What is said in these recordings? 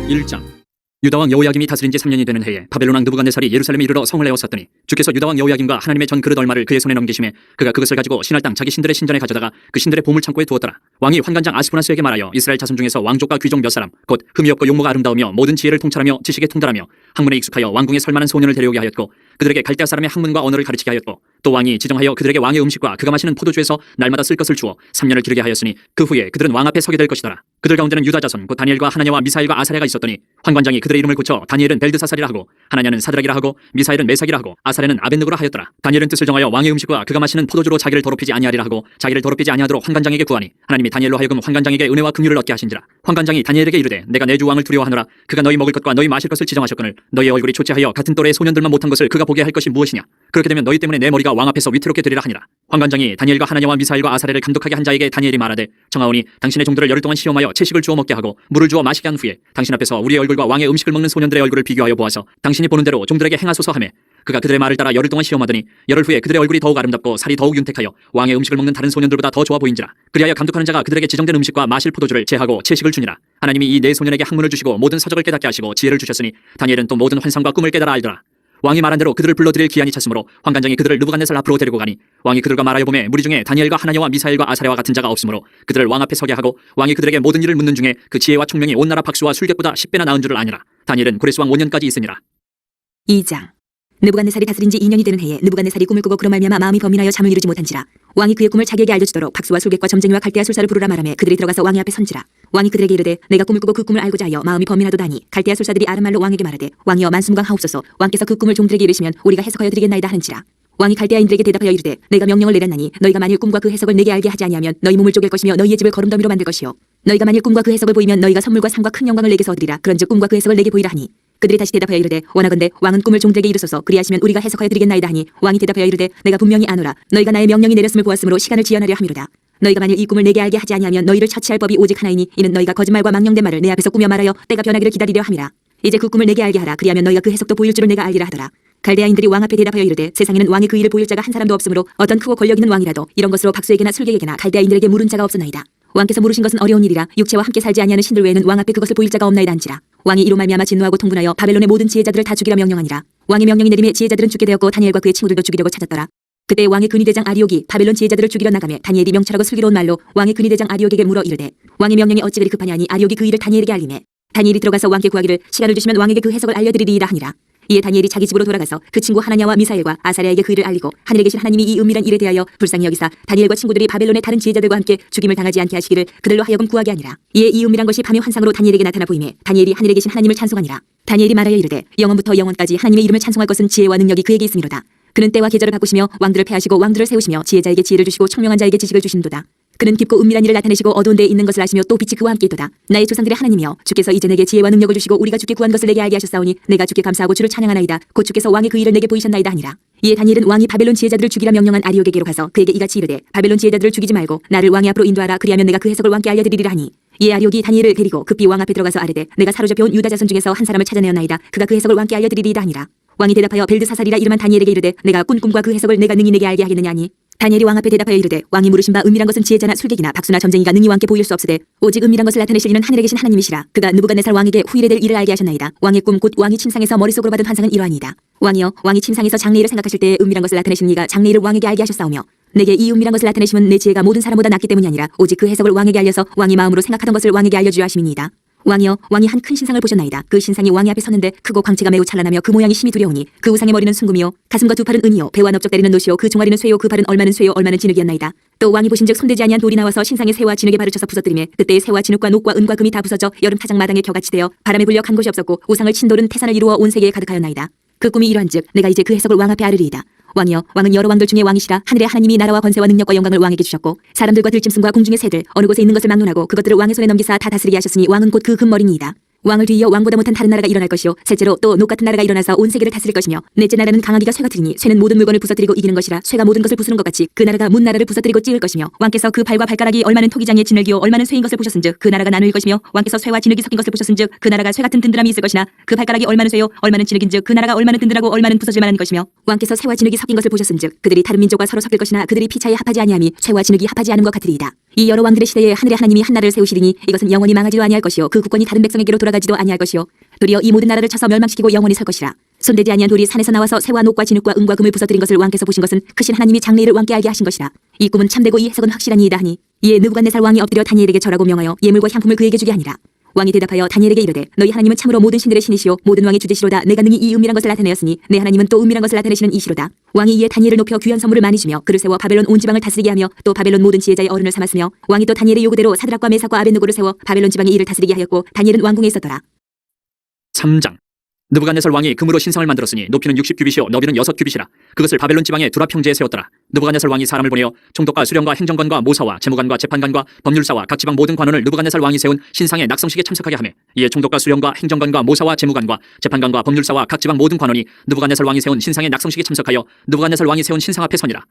1장 유다왕 여호야김이 다스린 지 3년이 되는 해에 바벨론 왕 느부갓네살이 예루살렘에 이르러 성을 내었었더니 주께서 유다왕 여호야김과 하나님의 전 그릇 얼마를 그의 손에 넘기심에 그가 그것을 가지고 신할 땅 자기 신들의 신전에 가져다가 그 신들의 보물창고에 두었더라. 왕이 환관장 아스푸나스에게 말하여 이스라엘 자손 중에서 왕족과 귀족 몇 사람 곧 흠이 없고 용모가 아름다우며 모든 지혜를 통찰하며 지식에 통달하며 학문에 익숙하여 왕궁에 설만한 소년을 데려오게 하였고 그들에게 갈대아 사람의 학문과 언어를 가르치게 하였고 또 왕이 지정하여 그들에게 왕의 음식과 그가 마시는 포도주에서 날마다 쓸 것을 주어 3년을 기르게 하였으니 그 후에 그들은 왕 앞에 서게 될 것이더라. 그들 가운데는 유다 자손 곧 다니엘과 하나냐와 미사엘과 아사랴가 있었더니 환관장이 그들의 이름을 고쳐 다니엘은 벨드사살이라 하고 하나냐는 사드락이라 하고 미사엘은 메삭이라 하고 아사랴는 아벳느고라 하였더라. 다니엘은 뜻을 정하여 왕의 음식과 그가 마시는 포도주로 자기를 더럽히지 아니하리라 하고 자기를 더럽히지 아니하도록 환관장에게 구하니 하나님이 다니엘로 하여금 환관장에게 은혜와 긍휼을 얻게 하신지라. 환관장이 다니엘에게 이르되 내가 내 주 왕을 두려워하노라. 그가 너희 먹을 것과 너희 마실 것을 지정하셨거늘 너희의 얼굴이 초췌하여 같은 또래의 소년들만 못한 것을 그가 보게 할 것이 무엇이냐. 그렇게 되면 너희 때문에 내 머리가 왕 앞에서 위태롭게 되리라 하니라. 환관장이 다니엘과 하나냐와 미사엘과 아사랴를 감독하게 한 자에게 다니엘이 말하되 정하오니 당신의 종들을 열흘 동안 시험하여 채식을 주어 먹게 하고 물을 주어 마시게 한 후에 당신 앞에서 우리의 얼굴과 왕의 음식을 먹는 소년들의 얼굴을 비교하여 보아서 당신이 보는 대로 종들에게 행하소서 하매 그가 그들의 말을 따라 열흘 동안 시험하더니 열흘 후에 그들의 얼굴이 더욱 아름답고 살이 더욱 윤택하여 왕의 음식을 먹는 다른 소년들보다 더 좋아 보인지라. 그리하여 감독하는 자가 그들에게 지정된 음식과 마실 포도주를 제하고 채식을 주니라. 하나님이 이 네 소년에게 학문을 주시고 모든 서적을 깨닫게 하시고 지혜를 주셨으니 다니엘은 또 모든 환상과 꿈을 깨달아 알더라. 왕이 말한 대로 그들을 불러들일 기한이 찼으므로 환관장이 그들을 느부갓네살 앞으로 데리고 가니 왕이 그들과 말하여 보매 무리 중에 다니엘과 하나냐와 미사엘과 아사랴와 같은 자가 없으므로 그들을 왕 앞에 서게 하고 왕이 그들에게 모든 일을 묻는 중에 그 지혜와 총명이 온 나라 박수와 술객보다 10배나 나은 줄을 아니라. 다니엘은 고레스 왕 5년까지 있으니라. 2장 느부갓네살이 다스린 지 2년이 되는 해에 느부갓네살이 꿈을 꾸고 그로 말미암아 마음이 범인하여 잠을 이루지 못한지라. 왕이 그의 꿈을 자기에게 알려주도록 박수와 술객과 점쟁이와 갈대아 술사를 부르라 말하며 그들이 들어가서 왕의 앞에 선지라. 왕이 그들에게 이르되 내가 꿈을 꾸고 그 꿈을 알고자 하여 마음이 범인하도다니 갈대아 술사들이 아른말로 왕에게 말하되 왕이여 만순무강하옵소서. 왕께서 그 꿈을 종들에게 이르시면 우리가 해석하여 드리겠나이다 하는지라. 왕이 갈대아인들에게 대답하여 이르되 내가 명령을 내렸나니 너희가 만일 꿈과 그 해석을 내게 알게 하지 아니하면 너희 몸을 쪼갤 것이며 너희의 집을 거름더미로 만들 것이요 너희가 만일 꿈과 그 해석을 보이면 너희가 선물과 상과 큰 영광을 내게서 얻으리라. 그런즉 꿈과 그 해석을 내게 보이라 하니 그들이 다시 대답하여 이르되 원하건대 왕은 꿈을 종들에게 이르소서. 그리하시면 우리가 해석하여 드리겠나이다 하니 왕이 대답하여 이르되 내가 분명히 아노라. 너희가 나의 명령이 내렸음을 보았으므로 시간을 지연하려 함이로다. 너희가 만일 이 꿈을 내게 알게 하지 아니하면 너희를 처치할 법이 오직 하나이니 이는 너희가 거짓말과 망령된 말을 내 앞에서 꾸며 말하여 때가 변하기를 기다리려 함이라. 이제 그 꿈을 내게 알게 하라. 그리하면 너희가 그 해석도 보일 줄을 내가 알리라 하더라. 갈대아인들이 왕 앞에 대답하여 이르되 세상에는 왕의 그 일을 보일 자가 한 사람도 없으므로 어떤 크고 권력 있는 왕이라도 이런 것으로 박수에게나 술객에게나 갈대아인들에게 물은 자가 없었나이다. 왕께서 물으신 것은 어려운 일이라 육체와 함께 살지 아니하는 신들 외에는 왕 앞에 그것을 보일 자가 없나이다 한지라. 왕이 이로 말미암아 진노하고 통분하여 바벨론의 모든 지혜자들을 다 죽이라 명령하니라. 왕의 명령이 내림에 지혜자들은 죽게 되었고 다니엘과 그의 친구들도 죽이려고 찾았더라. 그때 왕의 근위대장 아리옥이 바벨론 지혜자들을 죽이려 나가며 다니엘이 명철하고 슬기로운 말로 왕의 근위대장 아리옥에게 물어 이르되 왕의 명령이 어찌 그리 급하냐 하니 아리옥이 그 일을 다니엘에게 알리매 다니엘이 들어가서 왕께 구하기를 시간을 주시면 왕에게 그 해석을 알려드리리이다 하니라. 이에 다니엘이 자기 집으로 돌아가서 그 친구 하나냐와 미사엘과 아사랴에게 그 일을 알리고 하늘에 계신 하나님이 이 은밀한 일에 대하여 불쌍히 여기사 다니엘과 친구들이 바벨론의 다른 지혜자들과 함께 죽임을 당하지 않게 하시기를 그들로 하여금 구하게 하니라. 이에 이 은밀한 것이 밤의 환상으로 다니엘에게 나타나 보이매 다니엘이 하늘에 계신 하나님을 찬송하니라. 다니엘이 말하여 이르되 영원부터 영원까지 하나님의 이름을 찬송할 것은 지혜와 능력이 그에게 있음이로다. 그는 때와 계절을 바꾸시며 왕들을 패하시고 왕들을 세우시며 지혜자에게 지혜를 주시고 총명한 자에게 지식을 주신도다. 그는 깊고 은밀한 일을 나타내시고 어두운 데에 있는 것을 아시며 또 빛이 그와 함께 있도다. 나의 조상들의 하나님이여 주께서 이제 내게 지혜와 능력을 주시고 우리가 주께 구한 것을 내게 알게 하셨사오니 내가 주께 감사하고 주를 찬양하나이다. 곧 주께서 왕의 그 일을 내게 보이셨나이다 하니라. 이에 다니엘은 왕이 바벨론 지혜자들을 죽이라 명령한 아리옥에게로 가서 그에게 이같이 이르되 바벨론 지혜자들을 죽이지 말고 나를 왕의 앞으로 인도하라. 그리하면 내가 그 해석을 왕께 알려드리리라 하니 이에 아리옥이 다니엘을 데리고 급히 왕 앞에 들어가서 아뢰되 내가 사로잡혀온 유다 자손 중에서 한 사람을 찾아내었나이다. 그가 그 해석을 왕께 알려드리리이다 하니라. 왕이 대답하여 벨드사살이라 이름한 다니엘에게 이르되 내가 꾼 꿈과 그 해석을 내가 능히 내게 알게 하겠느냐 하니 다니엘이 왕 앞에 대답하여 이르되 왕이 물으신 바 은밀한 것은 지혜자나 술객이나 박수나 점쟁이가 능히 왕께 보일 수 없으되 오직 은밀한 것을 나타내실 이는 하늘에 계신 하나님이시라. 그가 느부갓네살 왕에게 후일에 될 일을 알게 하셨나이다. 왕의 꿈 곧 왕이 침상에서 머릿속으로 받은 환상은 이러하니이다. 왕이여 왕이 침상에서 장래일을 생각하실 때에 은밀한 것을 나타내신 이가 장래일을 왕에게 알게 하셨사오며 내게 이 은밀한 것을 나타내심은 내 지혜가 모든 사람보다 낫기 때문이 아니라 오직 그 해석을 왕에게 알려서 왕이 마음으로 생각하던 것을 왕에게 알려주려 하심이니이다. 왕이여 왕이 한 큰 신상을 보셨나이다. 그 신상이 왕의 앞에 섰는데 크고 광채가 매우 찬란하며 그 모양이 심히 두려우니 그 우상의 머리는 순금이요 가슴과 두 팔은 은이요 배와 넓적다리는 노시요 그 종아리는 쇠요 그 발은 얼마는 쇠요 얼마는 진흙이었나이다. 또 왕이 보신즉 손대지 아니한 돌이 나와서 신상의 쇠와 진흙에 발을 쳐서 부서뜨리매 그때의 쇠와 진흙과 녹과 은과 금이 다 부서져 여름 타작 마당에 겨같이 되어 바람에 불려 간 곳이 없었고 우상을 친 돌은 태산을 이루어 온 세계에 가득하였나이다. 그 꿈이 이러한즉 내가 이제 그 해석을 왕 앞에 아르리이다. 왕이여 왕은 여러 왕들 중에 왕이시라. 하늘의 하나님이 나라와 권세와 능력과 영광을 왕에게 주셨고 사람들과 들짐승과 공중의 새들 어느 곳에 있는 것을 막론하고 그것들을 왕의 손에 넘기사 다 다스리게 하셨으니 왕은 곧 그 금머리니이다. 왕을 뒤이어 왕보다 못한 다른 나라가 일어날 것이요 셋째로 또 녹 같은 나라가 일어나서 온 세계를 다스릴 것이며 넷째 나라는 강하기가 쇠 같으니 쇠는 모든 물건을 부서뜨리고 이기는 것이라 쇠가 모든 것을 부수는 것 같이 그 나라가 문 나라를 부서뜨리고 찌을 것이며 왕께서 그 발과 발가락이 얼마는 토기장에 진흙이요 얼마는 쇠인 것을 보셨은즉 그 나라가 나누일 것이며 왕께서 쇠와 진흙이 섞인 것을 보셨은즉 그 나라가 쇠 같은 든든함이 있을 것이나 그 발가락이 얼마는 쇠요 얼마는 진흙인즉 그 나라가 얼마는 든든하고 얼마는 부서질 만한 것이며 왕께서 쇠와 진흙이 섞인 것을 보셨은즉 그들이 다른 민족과 서로 섞일 것이나 그들이 피차에 합하지 아니함이 쇠와 진흙이 합하지 않은 것 같으리이다. 이 여러 왕들의 시대에 하늘의 하나님이 한 나라를 세우시리니 이것은 영원히 망하지도 아니할 것이요 그 국권이 다른 백성에게로 돌아가지도 아니할 것이요 도리어 이 모든 나라를 쳐서 멸망시키고 영원히 설 것이라. 손대지 아니한 돌이 산에서 나와서 새와 녹과 진흙과 은과 금을 부서뜨린 것을 왕께서 보신 것은 크신 하나님이 장래일을 왕께 알게 하신 것이라. 이 꿈은 참되고 이 해석은 확실하니이다 하니 이에 느부갓네살 왕이 엎드려 다니엘에게 절하고 명하여 예물과 향품을 그에게 주게 하니라. 왕이 대답하여 다니엘에게 이르되 너희 하나님은 참으로 모든 신들의 신이시요 모든 왕의 주제시로다. 내가 능히 이 은밀한 것을 나타내었으니 내 하나님은 또 은밀한 것을 나타내시는 이시로다. 왕이 이에 다니엘을 높여 귀한 선물을 많이 주며 그를 세워 바벨론 온 지방을 다스리게 하며 또 바벨론 모든 지혜자의 어른을 삼았으며 왕이 또 다니엘의 요구대로 사드락과 메삭과 아벳느고를 세워 바벨론 지방의 일을 다스리게 하였고 다니엘은 왕궁에 있었더라. 3장. 느부갓네살 왕이 금으로 신상을 만들었으니 높이는 60규빗이요 너비는 6규빗이라. 그것을 바벨론 지방의 두라 평지에 세웠더라. 느부갓네살 왕이 사람을 보내어 총독과 수령과 행정관과 모사와 재무관과 재판관과 법률사와 각 지방 모든 관원을 느부갓네살 왕이 세운 신상의 낙성식에 참석하게 하매 이에 총독과 수령과 행정관과 모사와 재무관과 재판관과 법률사와 각 지방 모든 관원이 느부갓네살 왕이 세운 신상의 낙성식에 참석하여 느부갓네살 왕이 세운 신상 앞에 서니라.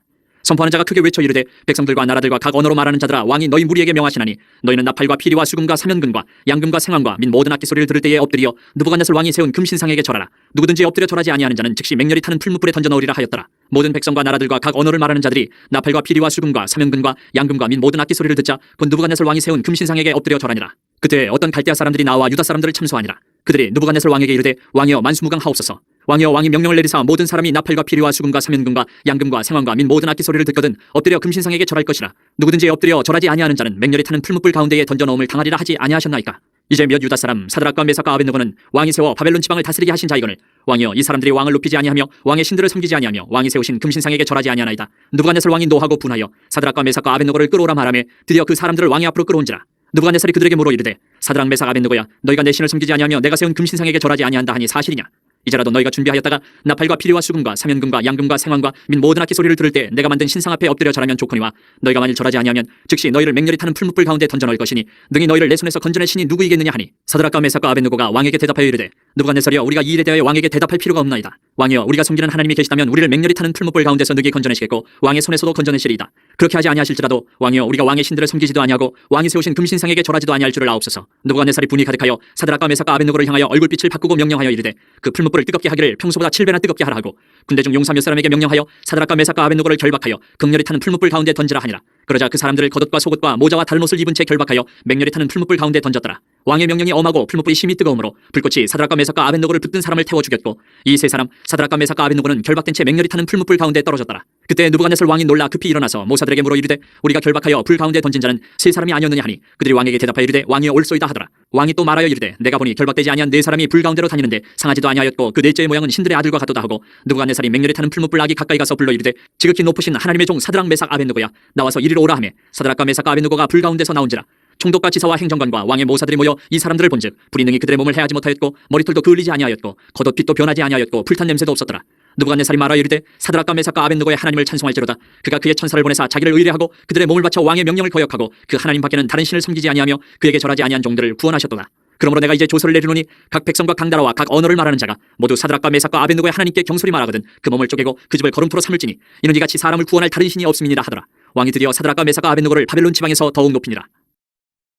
선포하는 자가 크게 외쳐 이르되 백성들과 나라들과 각 언어로 말하는 자들아 왕이 너희 무리에게 명하시나니 너희는 나팔과 피리와 수금과 사면금과 양금과 생황과 및 모든 악기 소리를 들을 때에 엎드려 느부갓네살 왕이 세운 금신상에게 절하라. 누구든지 엎드려 절하지 아니하는 자는 즉시 맹렬히 타는 풀무불에 던져 넣으리라 하였더라. 모든 백성과 나라들과 각 언어를 말하는 자들이 나팔과 피리와 수금과 사면금과 양금과 및 모든 악기 소리를 듣자 곧 느부갓네살 왕이 세운 금신상에게 엎드려 절하니라. 그때 어떤 갈대아 사람들이 나와 유다 사람들을 참소하니라. 그들이 느부갓네살 왕에게 이르되 왕이여 만수무강하옵소서. 왕이여 왕이 명령을 내리사 모든 사람이 나팔과 피리와 수금과 사면금과 양금과 생황과 및 모든 악기 소리를 듣거든 엎드려 금신상에게 절할 것이라. 누구든지 엎드려 절하지 아니하는 자는 맹렬히 타는 풀무불 가운데에 던져 넣음을 당하리라 하지 아니하셨나이까. 이제 몇 유다 사람 사드락과 메삭과 아벳느고는 왕이 세워 바벨론 지방을 다스리게 하신 자이거늘 왕이여 이 사람들이 왕을 높이지 아니하며 왕의 신들을 섬기지 아니하며 왕이 세우신 금신상에게 절하지 아니하나이다. 느부갓네살 왕이 노하고 분하여 사드락과 메삭과 아벳느고를 끌어오라 말하며 드디어 그 사람들을 왕의 앞으로 끌어온지라. 느부갓네살이 그들에게 물어 이르되 사드락 메삭 아벳느고야 너희가 내 신을 섬기지 아니하며 내가 세운 금신상에게 절하지 아니한다 하니 사실이냐. 이제라도 너희가 준비하였다가 나팔과 피리와 수금과 사면금과 양금과 생황과 및 모든 악기 소리를 들을 때 내가 만든 신상 앞에 엎드려 절하면 좋거니와 너희가 만일 절하지 아니하면 즉시 너희를 맹렬히 타는 풀무불 가운데 던져 넣을 것이니 능히 너희를 내 손에서 건져낼 신이 누구이겠느냐 하니 사드락과 메삭과 아벳느고가 왕에게 대답하여 이르되 느부갓네살이여 우리가 이 일에 대하여 왕에게 대답할 필요가 없나이다. 왕이여 우리가 섬기는 하나님이 계시다면 우리를 맹렬히 타는 풀무불 가운데서 능히 건져내시겠고 왕의 손에서도 건져내시리이다. 그렇게 하지 아니하실지라도 왕이여 우리가 왕의 신들을 섬기지도 아니하고 왕이 세우신 금신상에게 절하지도 아니할 줄을 아옵소서. 느부갓네살이 분이 가득하여 사드락과 메삭과 아벳느고를 향하여 얼굴빛을 바꾸고 명령하여 이르되 그 풀무불을 뜨겁게 하기를 평소보다 7배나 뜨겁게 하라 하고 군대 중 용사 몇 사람에게 명령하여 사드락과 메삭과 아벳느고를 결박하여 극렬히 타는 풀무불 가운데 던지라 하니라. 그러자 그 사람들을 겉옷과 속옷과 모자와 다른 옷을 입은 채 결박하여 맹렬히 타는 풀무불 가운데 던졌더라. 왕의 명령이 엄하고 풀무불이 심히 뜨거우므로 불꽃이 사드락과 메삭과 아벳느고를 붙든 사람을 태워 죽였고 이 세 사람 사드락과 메삭과 아벳느고는 결박된 채 맹렬히 타는 풀무불 가운데 떨어졌더라. 그때 느부갓네살 왕이 놀라 급히 일어나서 모사들에게 물어 이르되 우리가 결박하여 불 가운데 던진 자는 세 사람이 아니었느냐 하니 그들이 왕에게 대답하여 이르되 왕이여 옳소이다 하더라. 왕이 또 말하여 이르되 내가 보니 결박되지 아니한 네 사람이 불 가운데로 다니는데 상하지도 아니하였고 그 넷째의 모양은 신들의 아들과 같도다 하고 느부갓네살이 맹렬히 타는 풀무불 아기 가까이 가서 불러 이르되 지극히 높으신 하나님의 종 사드락 메삭 아벳느고야 나와서 이리로 오라 하매 사드락과 메삭과 아벳느고가 불 가운데서 나온지라. 총독과 지사와 행정관과 왕의 모사들이 모여 이 사람들을 본즉 불이 능히 그들의 몸을 해하지 못하였고 머리털도 그을리지 아니하였고 겉옷빛도 변하지 아니하였고 불탄 냄새도 없었더라. 느부갓네살이 말하여 이르되 사드락과 메삭과 아벳느고의 하나님을 찬송할지로다. 그가 그의 천사를 보내사 자기를 의뢰하고 그들의 몸을 바쳐 왕의 명령을 거역하고 그 하나님 밖에는 다른 신을 섬기지 아니하며 그에게 절하지 아니한 종들을 구원하셨도다. 그러므로 내가 이제 조서를 내리노니 각 백성과 각 나라와 각 언어를 말하는 자가 모두 사드락과 메삭과 아벳느고의 하나님께 경솔히 말하거든 그 몸을 쪼개고 그 집을 거름토로 삼을지니 이는 이같이 사람을 구원할 다른 신이 없음이니라 하더라. 왕이 드디어 사드락과 메삭과 아벳느고를 바벨론 지방에서 더욱 높이니라.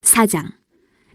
4장.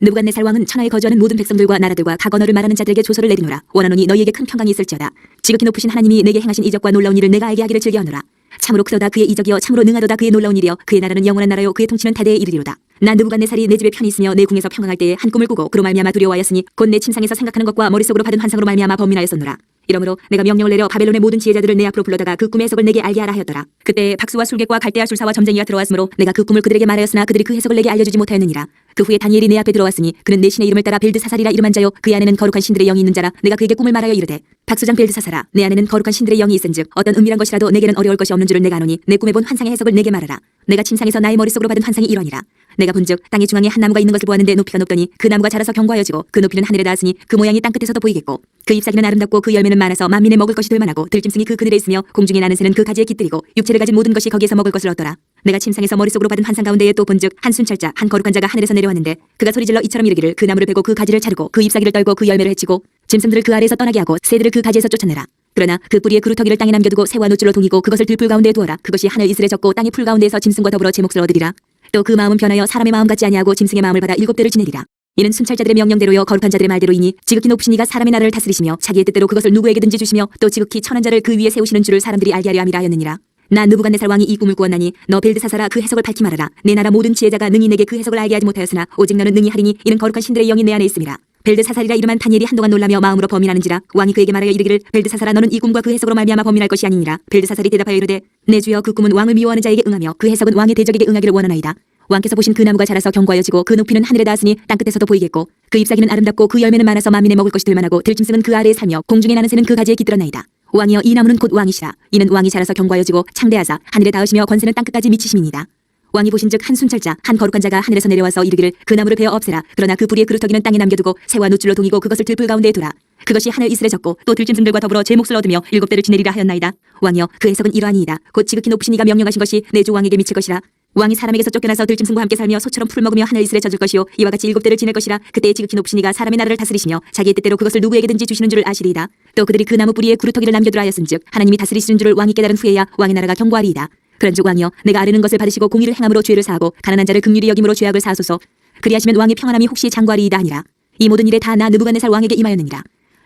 느부갓네살 왕은 천하에 거주하는 모든 백성들과 나라들과 각 언어를 말하는 자들에게 조서를 내리노라. 원하노니 너희에게 큰 평강이 있을지어다. 지극히 높으신 하나님이 내게 행하신 이적과 놀라운 일을 내가 알게 하기를 즐겨하노라. 참으로 크도다 그의 이적이여 참으로 능하도다 그의 놀라운 일이여 그의 나라는 영원한 나라요 그의 통치는 대대에 이르리로다. 난 느부갓네살이 내 집에 편히 있으며 내 궁에서 평강할 때에 한 꿈을 꾸고 그로 말미암아 두려워하였으니 곧 내 침상에서 생각하는 것과 머릿속으로 받은 환상으로 말미암아 범민하였었노라. 이러므로 내가 명령을 내려 바벨론의 모든 지혜자들을 내 앞으로 불러다가 그 꿈의 해석을 내게 알게 하라 하였더라. 그때 박수와 술객과 갈대아 술사와 점쟁이가 들어왔으므로 내가 그 꿈을 그들에게 말하였으나 그들이 그 해석을 내게 알려주지 못하였느니라. 그 후에 다니엘이 내 앞에 들어왔으니 그는 내 신의 이름을 따라 벨드사살이라 이름한 자요 그 안에는 거룩한 신들의 영이 있는 자라. 내가 그에게 꿈을 말하여 이르되 박수장 벨드사살아 내 안에는 거룩한 신들의 영이 있은즉 어떤 은밀한 것이라도 내게는 어려울 것이 없는 줄을 내가 아노니 내 꿈에 본 환상의 해석을 내게 말하라. 내가 침상에서 나의 머릿속으로 받은 환상이 이러니라. 내가 본즉 땅의 중앙에 한 나무가 있는 것을 보았는데 높이가 높더니 그 나무가 자라서 견고하여지고 그 높이는 하늘에 닿았으니 그 모양이 땅끝에서도 보이겠고 그 잎사귀는 아름답고 그 열매는 많아서 만민의 먹을 것이 될 만하고 들짐승이 그 그늘에 있으며 공중에 나는 새는 그 가지에 깃들이고 육체를 가진 모든 것이 거기에서 먹을 것을 얻더라. 내가 침상에서 머릿속으로 받은 환상 가운데에 또 본즉 한 순찰자 한 거룩한 자가 하늘에서 내려왔는데 그가 소리질러 이처럼 이르기를 그 나무를 베고 그 가지를 자르고 그 잎사귀를 떨고 그 열매를 해치고 짐승들을 그 아래에서 떠나게 하고 새들을 그 가지에서 쫓아내라. 그러나 그 뿌리의 그루터기를 땅에 남겨두고 새와 노줄로 동이고 그것을 들풀 가운데에 두어라. 그것이 하늘 이슬에 젖고 땅의 풀 가운데에서 짐승과 더불어 제 몫을 얻으리라. 또 그 마음은 변하여 사람의 마음 같지 아니하고 짐승의 마음을 받아 7대를 지내리라. 이는 순찰자들의 명령대로요 거룩한 자들의 말대로이니 지극히 높으신 이가 사람의 나라를 다스리시며 자기의 뜻대로 그것을 누구에게든지 주시며 또 지극히 천한 자를 그 위에 세우시는 줄을 사람들이 알게 하려 함이라 하였느니라. 나 느부갓네살 왕이 이 꿈을 꾸었나니 너 벨드사사라 그 해석을 밝히 말하라. 내 나라 모든 지혜자가 능히 내게 그 해석을 알게 하지 못하였으나 오직 너는 능히 하리니 이는 거룩한 신들의 영이 내 안에 있음이라. 벨드사살이라 이름한 다니엘이 한동안 놀라며 마음으로 범인하는지라. 왕이 그에게 말하여 이르기를 벨드사살아 너는 이 꿈과 그 해석으로 말미암아 범인할 것이 아니니라. 벨드사살이 대답하여 이르되 내 주여 그 꿈은 왕을 미워하는 자에게 응하며 그 해석은 왕의 대적에게 응하기를 원하나이다. 왕께서 보신 그 나무가 자라서 견고하여지고 그 높이는 하늘에 닿았으니 땅끝에서도 보이겠고 그 잎사귀는 아름답고 그 열매는 많아서 만민의 먹을 것이 될만하고 들짐승은 그 아래에 살며 공중에 나는 새는 그 가지에 깃들었나이다. 왕이여 이 나무는 곧 왕이시라. 이는 왕이 자라서 견고하여지고 창대하사 하늘에 닿으시며 권세는 땅끝까지 미치심이니이다. 왕이 보신즉 한 순찰자 한 거룩한 자가 하늘에서 내려와서 이르기를 그 나무를 베어 없애라. 그러나 그 뿌리의 그루터기는 땅에 남겨두고 새와 놋줄로 동이고 그것을 들불 가운데에 두라. 그것이 하늘 이슬에 젖고 또 들짐승들과 더불어 제 몫을 얻으며 7대를 지내리라 하였나이다. 왕이여 그 해석은 이러하니이다. 곧 지극히 높으신 이가 명령하신 것이 내 주 왕에게 미칠 것이라. 왕이 사람에게서 쫓겨나서 들짐승과 함께 살며 소처럼 풀 먹으며 하늘 이슬에 젖을 것이요 이와 같이 7대를 지낼 것이라. 그때 지극히 높으신 이가 사람의 나라를 다스리시며 자기의 뜻대로 그것을 누구에게든지 주시는 줄을 아시리이다. 또 그들이 그 나무 뿌리에 그루터기를 남겨두라 하였은즉 하나님이 다스리시는 줄을 왕이 깨달은 후에야 왕의 나라가 견고하리이다. 그런즉 왕이여 내가 아뢰는 것을 받으시고 공의를 행함으로 죄를 사하고 가난한 자를 긍휼히 여김으로 죄악을 사하소서. 그리하시면 왕의 평안함이 혹시 장구하리이다 하니라. 이 모든 일에 다 나 느부갓네살 왕에게 임하였느니라.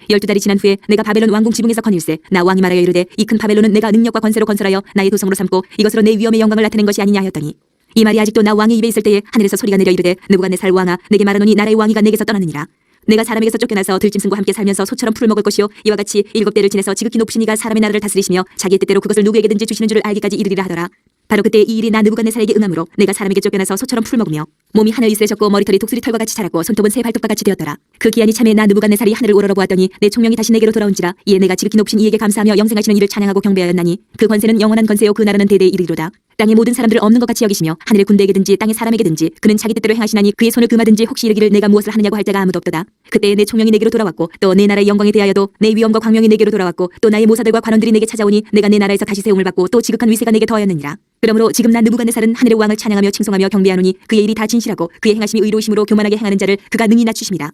12달이 지난 후에 내가 바벨론 왕궁 지붕에서 거닐세 나 왕이 말하여 이르되 이 큰 바벨론은 내가 능력과 권세로 건설하여 나의 도성으로 삼고 이것으로 내 위엄의 영광을 나타낸 것이 아니냐 하였더니 이 말이 아직도 나 왕의 입에 있을 때에 하늘에서 소리가 내려 이르되 느부갓네살 왕아 내게 말하노니 나라의 왕위가 내게서 떠나느니라. 내가 사람에게서 쫓겨나서 들짐승과 함께 살면서 소처럼 풀을 먹을 것이요 이와 같이 7대를 지내서 지극히 높으신 이가 사람의 나라를 다스리시며 자기의 뜻대로 그것을 누구에게든지 주시는 줄을 알기까지 이르리라 하더라. 바로 그때 이 일이 나 느부갓네살에게 응함으로 내가 사람에게 쫓겨나서 소처럼 풀 먹으며 몸이 하늘 이슬에 젖고 머리털이 독수리 털과 같이 자랐고 손톱은 새 발톱과 같이 되었더라. 그 기한이 참에 나 느부갓네살이 하늘을 우러러 보았더니 내 총명이 다시 내게로 돌아온지라. 이에 내가 지극히 높으신 이에게 감사하며 영생하시는 이를 찬양하고 경배하였나니 그 권세는 영원한 권세요 그 나라는 대대에 이르리로다. 땅의 모든 사람들을 없는 것 같이 여기시며 하늘의 군대에게든지 땅의 사람에게든지 그는 자기 뜻대로 행하시나니 그의 손을 금하든지 혹시 이르기를 내가 무엇을 하느냐고 할 자가 아무도 없도다. 그때 내 총명이 내게로 돌아왔고 또 내 나라의 영광에 대하여도 내 위엄과 광명이 내게로 돌아왔고 또 나의 모사들과 관원들이 내게 찾아오니 내가 내 나라에서 다시 세움을 받고 또 지극한 위세가 내게 더하였느니라. 그러므로 지금 나 느부갓네살은 하늘의 왕을 찬양하며 칭송하며 경배하노니 그의 일이 다 진실하고 그의 행하심이 의로우심으로 교만하게 행하는 자를 그가 능히 낮추심이라.